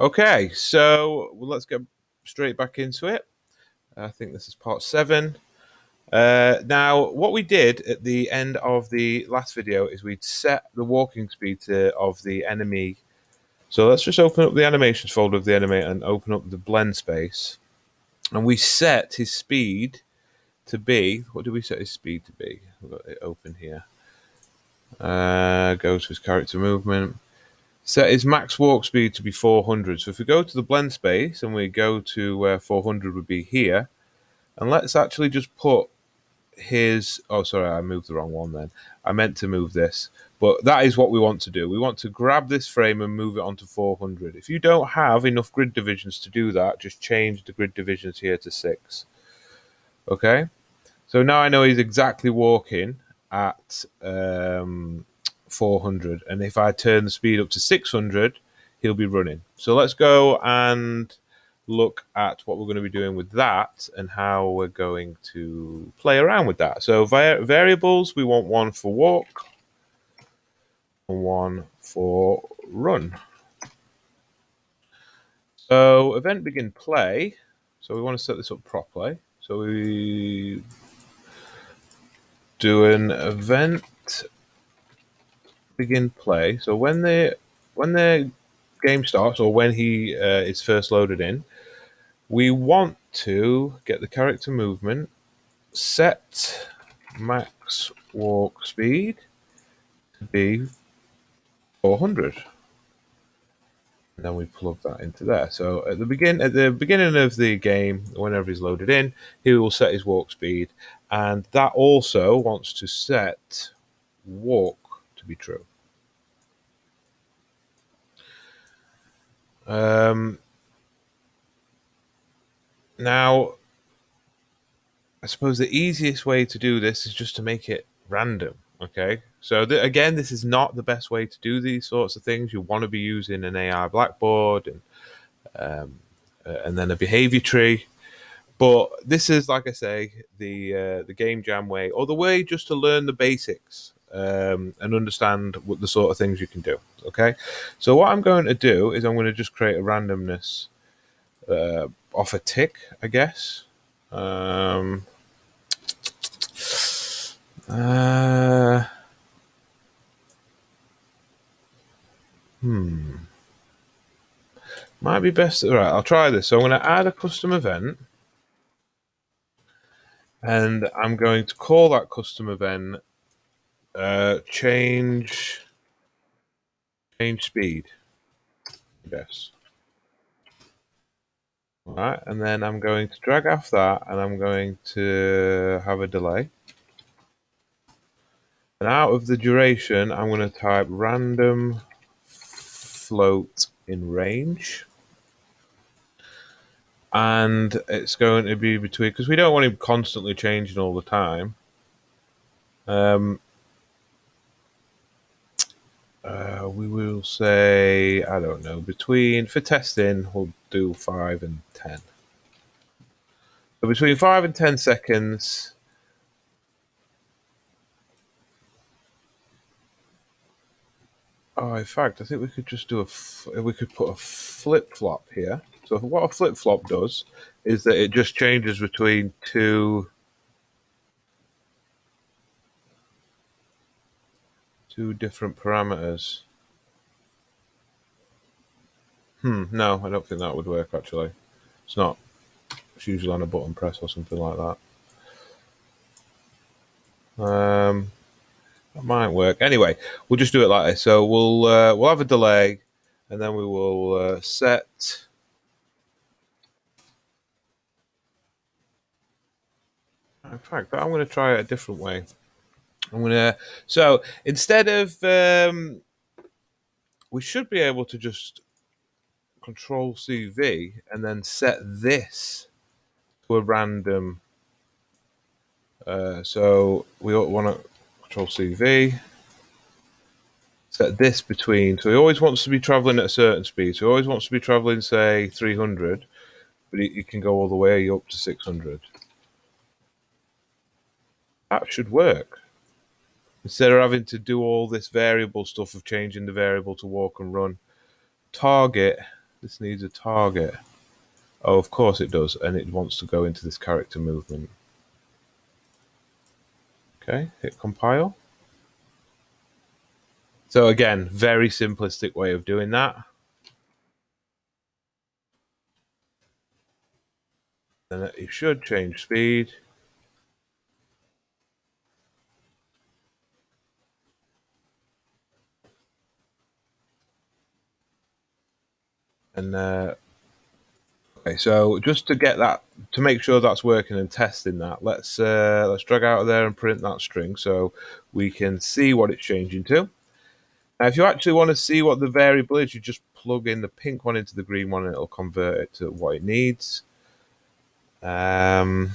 Okay, so let's get straight back into it. I think this is part 7. Now, what we did at the end of the last video is we'd set the walking speed of the enemy. So let's just open up the animations folder of the enemy and open up the blend space. And we set his speed to be, what did we set his speed to be? We've got it open here. Go to his character movement. Set his max walk speed to be 400. So if we go to the blend space and we go to where 400 would be here, and let's actually just put his, oh sorry, I moved the wrong one then. I meant to move this, but that is what we want to do. We want to grab this frame and move it onto 400. If you don't have enough grid divisions to do that, just change the grid divisions here to 6. Okay, so now I know he's exactly walking at 400, and if I turn the speed up to 600, he'll be running. So let's go and look at what we're going to be doing with that and how we're going to play around with that. So variables, we want one for walk and one for run. So event begin play. So we want to set this up properly. So we do an event begin play. So when the game starts, or when he is first loaded in, we want to get the character movement, set max walk speed to be 400, and then we plug that into there. So at the beginning of the game, whenever he's loaded in, he will set his walk speed, and that also wants to set walk to be true. Now, I suppose the easiest way to do this is just to make it random. Okay, so again, this is not the best way to do these sorts of things. You want to be using an AI blackboard and then a behavior tree. But this is, like I say, the game jam way, or the way just to learn the basics and understand what the sort of things you can do. Okay, so what I'm going to do is I'm going to just create a randomness off a tick, I guess. Might be best. All right, I'll try this. So I'm going to add a custom event, and I'm going to call that custom event change speed. Yes. All right, and then I'm going to drag off that, and I'm going to have a delay. And out of the duration, I'm going to type random float in range. And it's going to be between, because we don't want him constantly changing all the time. We will say, I don't know, for testing, we'll do 5 and 10. So between 5 and 10 seconds. Oh, in fact, I think we could just do we could put a flip-flop here. So what a flip-flop does is that it just changes between two different parameters. No, I don't think that would work, actually. It's not. It's usually on a button press or something like that. That might work. Anyway, we'll just do it like this. So we'll have a delay, and then we will set. In fact, I'm going to try it a different way. So instead of, we should be able to just Control CV and then set this to a random. So we want to Control CV, set this between. So he always wants to be traveling at a certain speed. So he always wants to be traveling, say, 300, but he can go all the way up to 600. That should work. Instead of having to do all this variable stuff of changing the variable to walk and run. Target This needs a target. Oh, of course it does, and it wants to go into this character movement. Okay, hit compile. So again, very simplistic way of doing that. And it should change speed. And okay, so just to get that, to make sure that's working and testing that, let's drag out of there and print that string so we can see what it's changing to. Now, if you actually want to see what the variable is, you just plug in the pink one into the green one, and it'll convert it to what it needs. And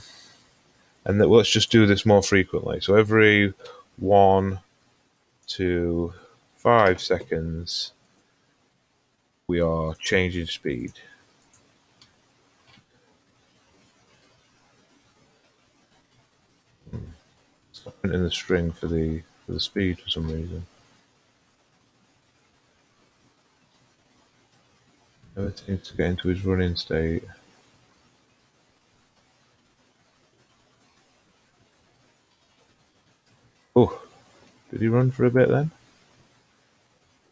let's just do this more frequently. So every 1 to 5 seconds, we are changing speed. Stop printing the string for the speed for some reason. Never seems to get into his running state. Oh, did he run for a bit then?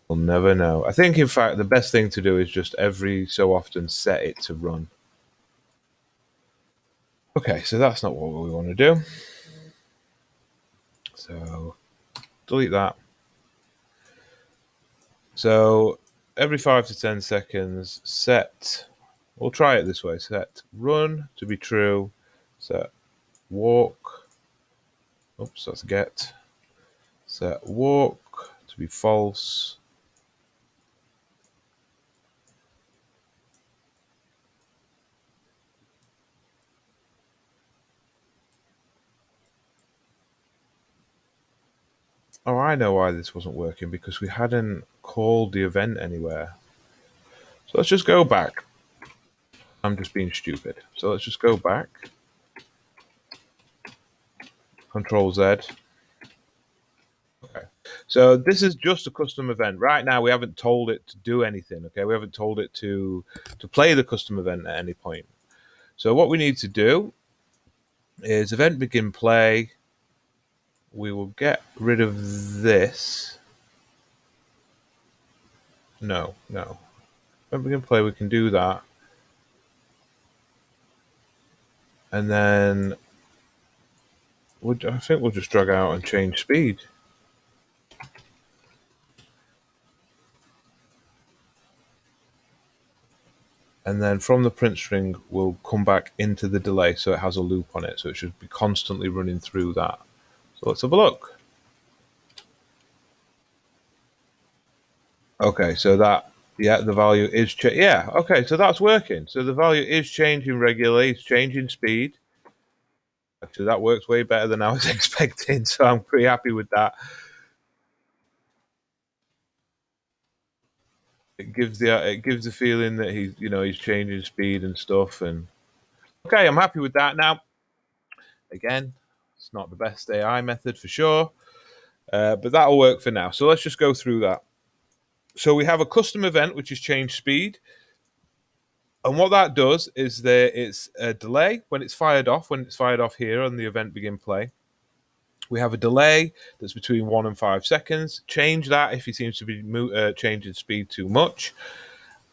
We'll never know. I think, in fact, the best thing to do is just every so often set it to run. Okay, so that's not what we want to do. So delete that. So every 5 to 10 seconds, set, we'll try it this way, set run to be true, set walk, oops, that's get, set walk to be false, oh, I know why this wasn't working, because we hadn't called the event anywhere. So let's just go back. I'm just being stupid. So let's just go back. Control Z. Okay. So this is just a custom event. Right now, we haven't told it to do anything. Okay, we haven't told it to play the custom event at any point. So what we need to do is event begin play. We will get rid of this. No. Event begin play, we can do that. And then I think we'll just drag out and change speed. And then from the print string, we'll come back into the delay so it has a loop on it. So it should be constantly running through that. So let's have a look. Okay, so that, yeah, the value is, yeah, okay, so that's working. So the value is changing regularly, it's changing speed. Actually, that works way better than I was expecting, so I'm pretty happy with that. It gives the feeling that he's changing speed and stuff. And okay, I'm happy with that. Now, again, it's not the best AI method for sure, but that'll work for now. So let's just go through that. So we have a custom event which is change speed, and what that does is it's a delay when it's fired off. When it's fired off here on the event begin play, we have a delay that's between 1 and 5 seconds. Change that if he seems to be changing speed too much.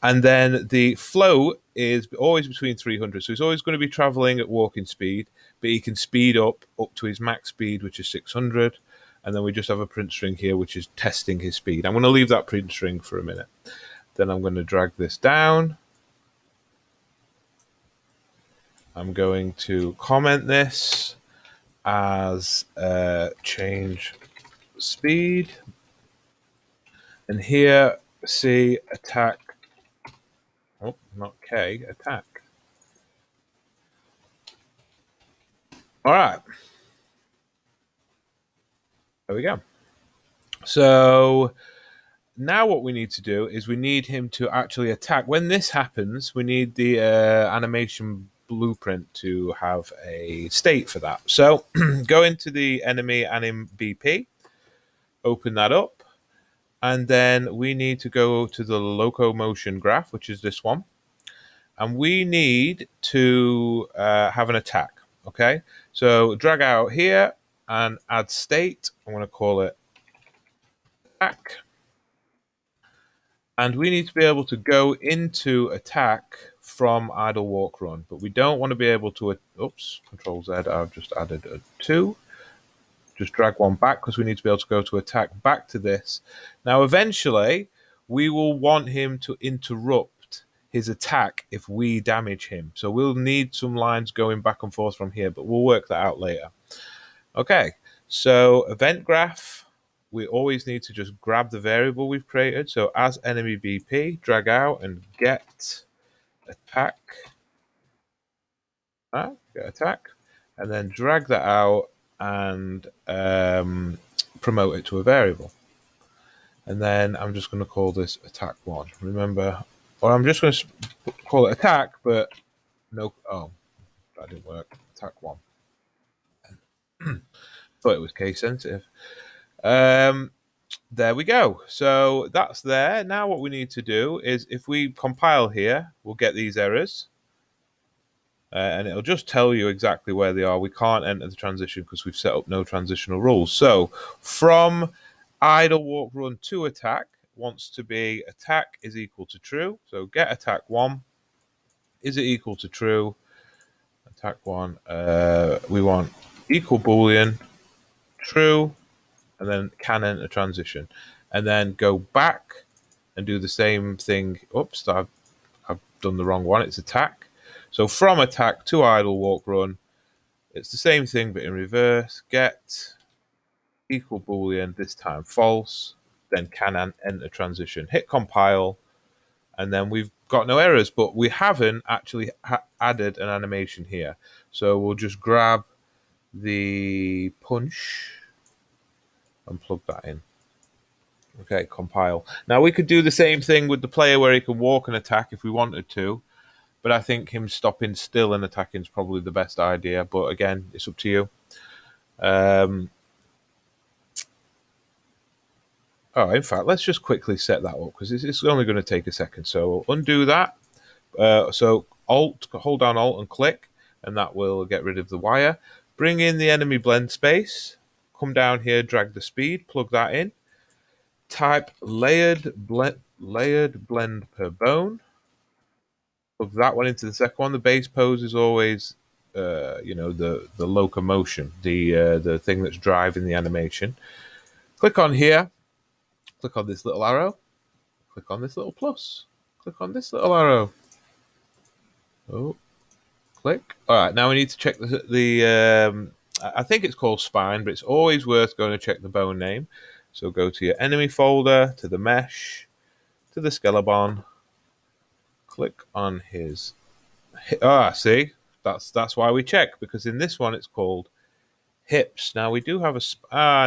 And then the flow is always between 300. So he's always going to be traveling at walking speed, but he can speed up to his max speed, which is 600. And then we just have a print string here, which is testing his speed. I'm going to leave that print string for a minute. Then I'm going to drag this down. I'm going to comment this as change speed. And here, see attack. Oh, not K, attack. All right. There we go. So now what we need to do is we need him to actually attack. When this happens, we need the animation blueprint to have a state for that. So go into the enemy anim BP, open that up, And then we need to go to the locomotion graph, which is this one. And we need to have an attack. Okay, so drag out here and add state. I'm going to call it attack. And we need to be able to go into attack from idle walk run, but we don't want to be able to. Oops, Control Z. I've just added a 2. Just drag one back because we need to be able to go to attack back to this. Now, eventually, we will want him to interrupt his attack if we damage him. So we'll need some lines going back and forth from here, but we'll work that out later. Okay, so event graph, we always need to just grab the variable we've created. So as enemy BP, drag out and get attack. Get attack. And then drag that out and promote it to a variable. And then I'm just going to call this attack 1. Remember, or I'm just going to call it attack, but no, oh, that didn't work. Attack 1. Thought it was case sensitive. There we go. So that's there. Now what we need to do is if we compile here, we'll get these errors. And it'll just tell you exactly where they are. We can't enter the transition because we've set up no transitional rules. So from idle walk run to attack wants to be attack is equal to true. So get attack 1. Is it equal to true? Attack 1. We want equal boolean true, and then can enter transition, and then go back and do the same thing. Oops, I've done the wrong one. It's attack. So from attack to idle walk run, it's the same thing but in reverse. Get equal boolean, this time false, then can enter transition. Hit compile, and then we've got no errors, but we haven't actually added an animation here. So we'll just grab the punch and plug that in. Okay, compile. Now we could do the same thing with the player where he can walk and attack if we wanted to, but I think him stopping still and attacking is probably the best idea. But again, it's up to you. In fact, let's just quickly set that up because it's only going to take a second. So we'll undo that. So hold down Alt and click, and that will get rid of the wire. Bring in the enemy blend space. Come down here, drag the speed, plug that in. Type layered blend per bone. Plug that one into the second one. The base pose is always, the locomotion, the thing that's driving the animation. Click on here. Click on this little arrow. Click on this little plus. Click on this little arrow. Oh, click. All right. Now we need to check the I think it's called spine, but it's always worth going to check the bone name. So go to your enemy folder, to the mesh, to the skeleton. Click on his. See, that's why we check, because in this one it's called hips. Now we do have a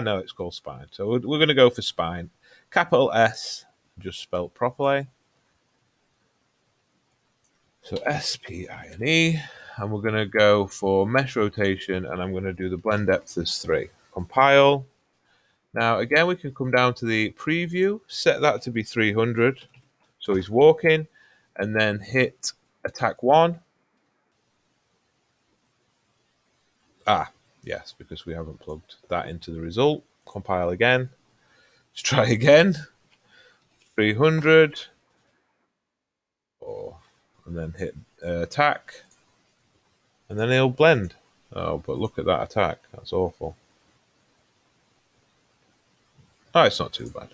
no, it's called spine. So we're going to go for spine. Capital S, just spelled properly. So SPINE, and we're going to go for mesh rotation, and I'm going to do the blend depth as 3. Compile. Now again, we can come down to the preview, set that to be 300. So he's walking, and then hit attack 1. Yes, because we haven't plugged that into the result. Compile again. Let's try again. 300. And then hit attack. And then he'll blend. Oh, but look at that attack. That's awful. Oh, it's not too bad.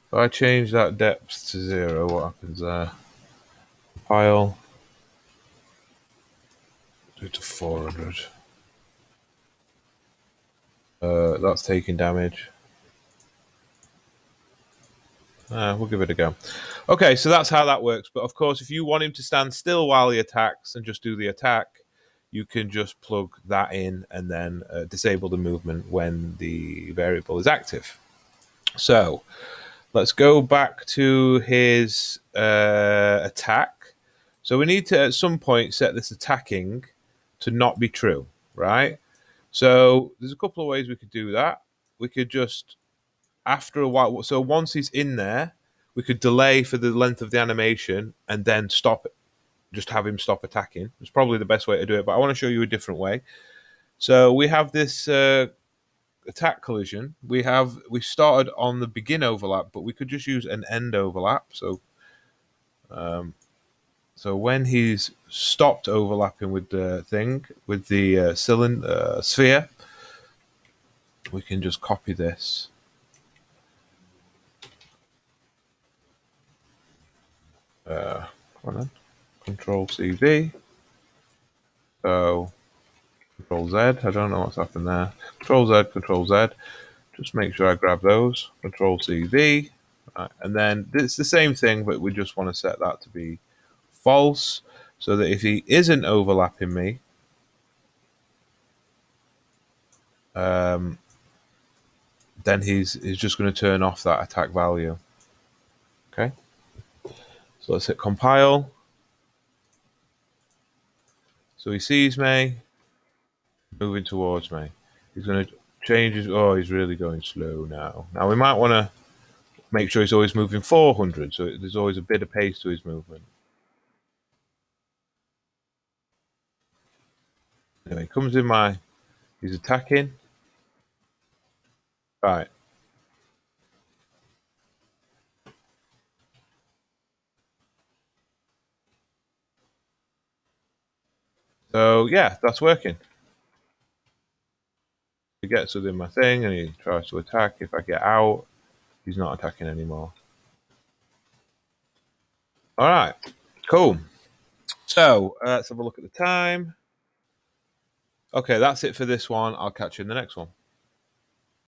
If I change that depth to 0, what happens there? Compile. Do it to 400. That's taking damage. We'll give it a go. Okay, so that's how that works. But of course, if you want him to stand still while he attacks and just do the attack, you can just plug that in and then disable the movement when the variable is active. So let's go back to his attack. So we need to, at some point, set this attacking to not be true, right? So there's a couple of ways we could do that. We could just after a while, so once he's in there, we could delay for the length of the animation and then stop it. Just have him stop attacking. It's probably the best way to do it, but I want to show you a different way. So we have this attack collision. We started on the begin overlap, but we could just use an end overlap. So when he's stopped overlapping with the thing, with the cylinder sphere, we can just copy this. Come on then. Control CV. So Control Z. I don't know what's happened there. Control Z, Control Z. Just make sure I grab those. Control CV. Right. And then it's the same thing, but we just want to set that to be false, so that if he isn't overlapping me, then he's just going to turn off that attack value. Okay. So let's hit compile. So he sees me, moving towards me. He's going to change his. Oh, he's really going slow now. Now we might want to make sure he's always moving 400, so there's always a bit of pace to his movement. Anyway, he comes in my. He's attacking. Right. So yeah, that's working. He gets within my thing and he tries to attack. If I get out, he's not attacking anymore. All right, cool. So let's have a look at the time. Okay, that's it for this one. I'll catch you in the next one.